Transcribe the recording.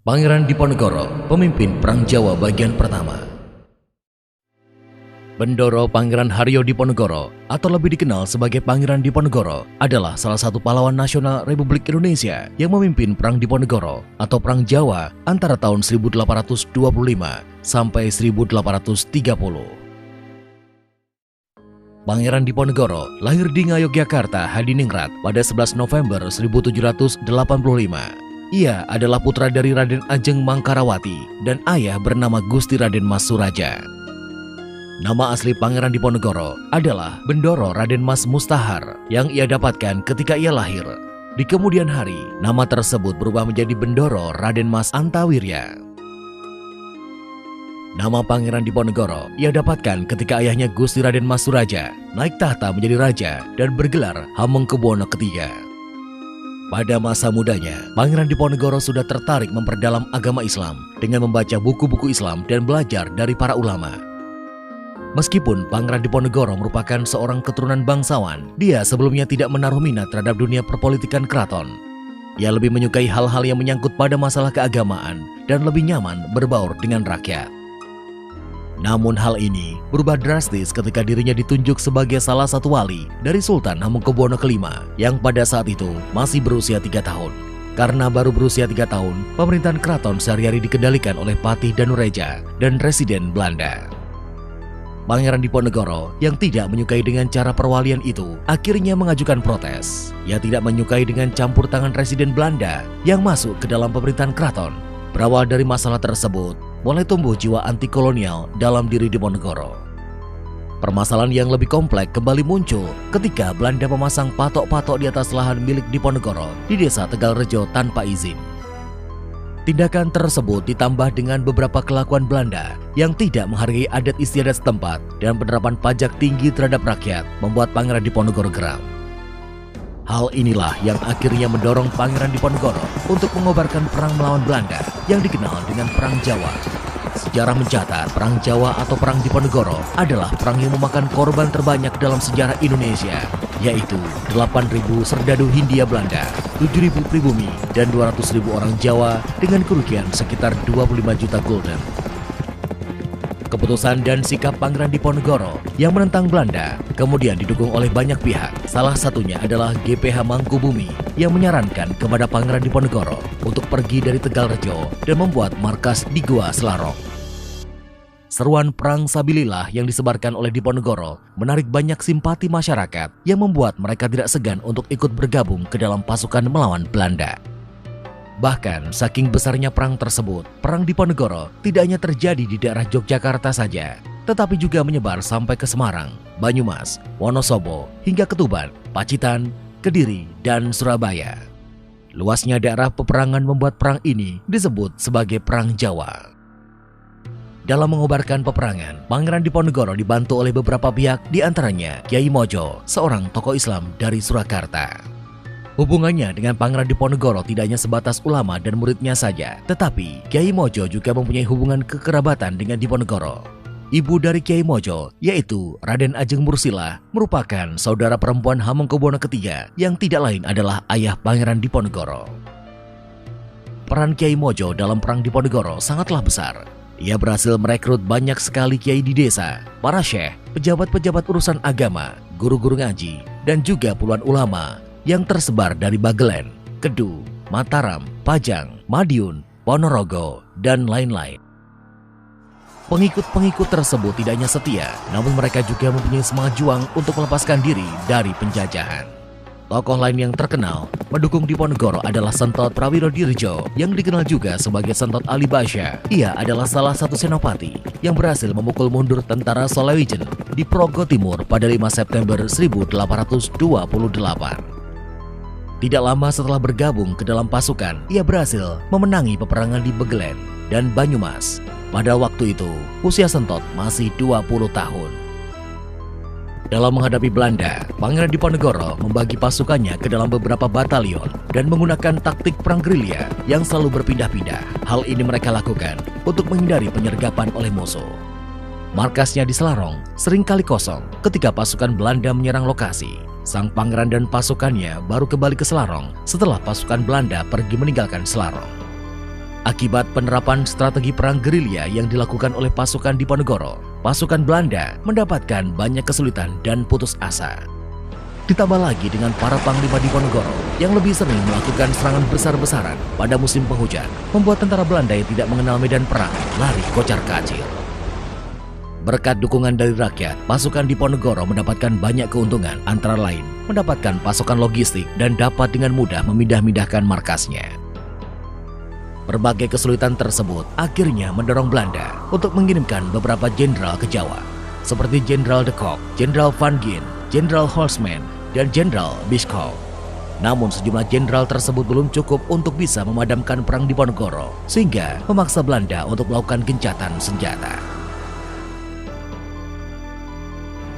Pangeran Diponegoro, pemimpin Perang Jawa bagian pertama. Bendoro Pangeran Haryo Diponegoro, atau lebih dikenal sebagai Pangeran Diponegoro, adalah salah satu pahlawan nasional Republik Indonesia yang memimpin Perang Diponegoro atau Perang Jawa antara tahun 1825 sampai 1830. Pangeran Diponegoro lahir di Ngayogyakarta, Hadiningrat pada 11 November 1785. Ia adalah putra dari Raden Ajeng Mangkarawati dan ayah bernama Gusti Raden Mas Suraja. Nama asli Pangeran Diponegoro adalah Bendoro Raden Mas Mustahar yang ia dapatkan ketika ia lahir. Di kemudian hari, nama tersebut berubah menjadi Bendoro Raden Mas Antawirya. Nama Pangeran Diponegoro ia dapatkan ketika ayahnya Gusti Raden Mas Suraja naik tahta menjadi raja dan bergelar Hamengkubuwono III. Pada masa mudanya, Pangeran Diponegoro sudah tertarik memperdalam agama Islam dengan membaca buku-buku Islam dan belajar dari para ulama. Meskipun Pangeran Diponegoro merupakan seorang keturunan bangsawan, dia sebelumnya tidak menaruh minat terhadap dunia perpolitikan keraton. Ia lebih menyukai hal-hal yang menyangkut pada masalah keagamaan dan lebih nyaman berbaur dengan rakyat. Namun hal ini berubah drastis ketika dirinya ditunjuk sebagai salah satu wali dari Sultan Hamengkubuwono V yang pada saat itu masih berusia 3 tahun. Karena baru berusia 3 tahun, pemerintahan keraton sehari-hari dikendalikan oleh Patih Danureja dan Residen Belanda. Pangeran Diponegoro yang tidak menyukai dengan cara perwalian itu akhirnya mengajukan protes. Ia tidak menyukai dengan campur tangan Residen Belanda yang masuk ke dalam pemerintahan keraton. Berawal dari masalah tersebut, mulai tumbuh jiwa anti-kolonial dalam diri Diponegoro. Permasalahan yang lebih kompleks kembali muncul ketika Belanda memasang patok-patok di atas lahan milik Diponegoro di desa Tegalrejo tanpa izin. Tindakan tersebut ditambah dengan beberapa kelakuan Belanda yang tidak menghargai adat istiadat setempat dan penerapan pajak tinggi terhadap rakyat membuat Pangeran Diponegoro geram. Hal inilah yang akhirnya mendorong Pangeran Diponegoro untuk mengobarkan perang melawan Belanda yang dikenal dengan Perang Jawa. Sejarah mencatat Perang Jawa atau Perang Diponegoro adalah perang yang memakan korban terbanyak dalam sejarah Indonesia, yaitu 8.000 serdadu Hindia Belanda, 7.000 pribumi, dan 200.000 orang Jawa dengan kerugian sekitar 25 juta gulden. Keputusan dan sikap Pangeran Diponegoro yang menentang Belanda kemudian didukung oleh banyak pihak. Salah satunya adalah GPH Mangkubumi yang menyarankan kepada Pangeran Diponegoro untuk pergi dari Tegalrejo dan membuat markas di Gua Selarong. Seruan Perang Sabilillah yang disebarkan oleh Diponegoro menarik banyak simpati masyarakat yang membuat mereka tidak segan untuk ikut bergabung ke dalam pasukan melawan Belanda. Bahkan saking besarnya perang tersebut, Perang Diponegoro tidak hanya terjadi di daerah Yogyakarta saja, tetapi juga menyebar sampai ke Semarang, Banyumas, Wonosobo, hingga ke Tuban, Pacitan, Kediri, dan Surabaya. Luasnya daerah peperangan membuat perang ini disebut sebagai Perang Jawa. Dalam mengobarkan peperangan, Pangeran Diponegoro dibantu oleh beberapa pihak, di antaranya Kyai Mojo, seorang tokoh Islam dari Surakarta. Hubungannya dengan Pangeran Diponegoro tidak hanya sebatas ulama dan muridnya saja, tetapi Kyai Mojo juga mempunyai hubungan kekerabatan dengan Diponegoro. Ibu dari Kyai Mojo, yaitu Raden Ajeng Mursilah, merupakan saudara perempuan Hamengkubuwono III yang tidak lain adalah ayah Pangeran Diponegoro. Peran Kyai Mojo dalam Perang Diponegoro sangatlah besar. Ia berhasil merekrut banyak sekali kiai di desa, para syekh, pejabat-pejabat urusan agama, guru-guru ngaji, dan juga puluhan ulama yang tersebar dari Bagelen, Kedu, Mataram, Pajang, Madiun, Ponorogo, dan lain-lain. Pengikut-pengikut tersebut tidak hanya setia, namun mereka juga mempunyai semangat juang untuk melepaskan diri dari penjajahan. Tokoh lain yang terkenal mendukung Diponegoro adalah Sentot Prawirodirjo yang dikenal juga sebagai Sentot Ali Basya. Ia adalah salah satu senopati yang berhasil memukul mundur tentara Solawijen di Progo Timur pada 5 September 1828. Tidak lama setelah bergabung ke dalam pasukan, ia berhasil memenangi peperangan di Begelen dan Banyumas. Pada waktu itu, usia Sentot masih 20 tahun. Dalam menghadapi Belanda, Pangeran Diponegoro membagi pasukannya ke dalam beberapa batalion dan menggunakan taktik perang gerilya yang selalu berpindah-pindah. Hal ini mereka lakukan untuk menghindari penyergapan oleh musuh. Markasnya di Selarong seringkali kosong ketika pasukan Belanda menyerang lokasi. Sang pangeran dan pasukannya baru kembali ke Selarong setelah pasukan Belanda pergi meninggalkan Selarong. Akibat penerapan strategi perang gerilya yang dilakukan oleh pasukan Diponegoro, pasukan Belanda mendapatkan banyak kesulitan dan putus asa. Ditambah lagi dengan para panglima Diponegoro yang lebih sering melakukan serangan besar-besaran pada musim penghujan, membuat tentara Belanda yang tidak mengenal medan perang lari kocar-kacir. Berkat dukungan dari rakyat, pasukan Diponegoro mendapatkan banyak keuntungan, antara lain mendapatkan pasokan logistik dan dapat dengan mudah memindah-mindahkan markasnya. Berbagai kesulitan tersebut akhirnya mendorong Belanda untuk mengirimkan beberapa jenderal ke Jawa, seperti Jenderal de Kock, Jenderal Van Gien, Jenderal Holzman, dan Jenderal Bischoff. Namun sejumlah jenderal tersebut belum cukup untuk bisa memadamkan perang Diponegoro, sehingga memaksa Belanda untuk melakukan gencatan senjata.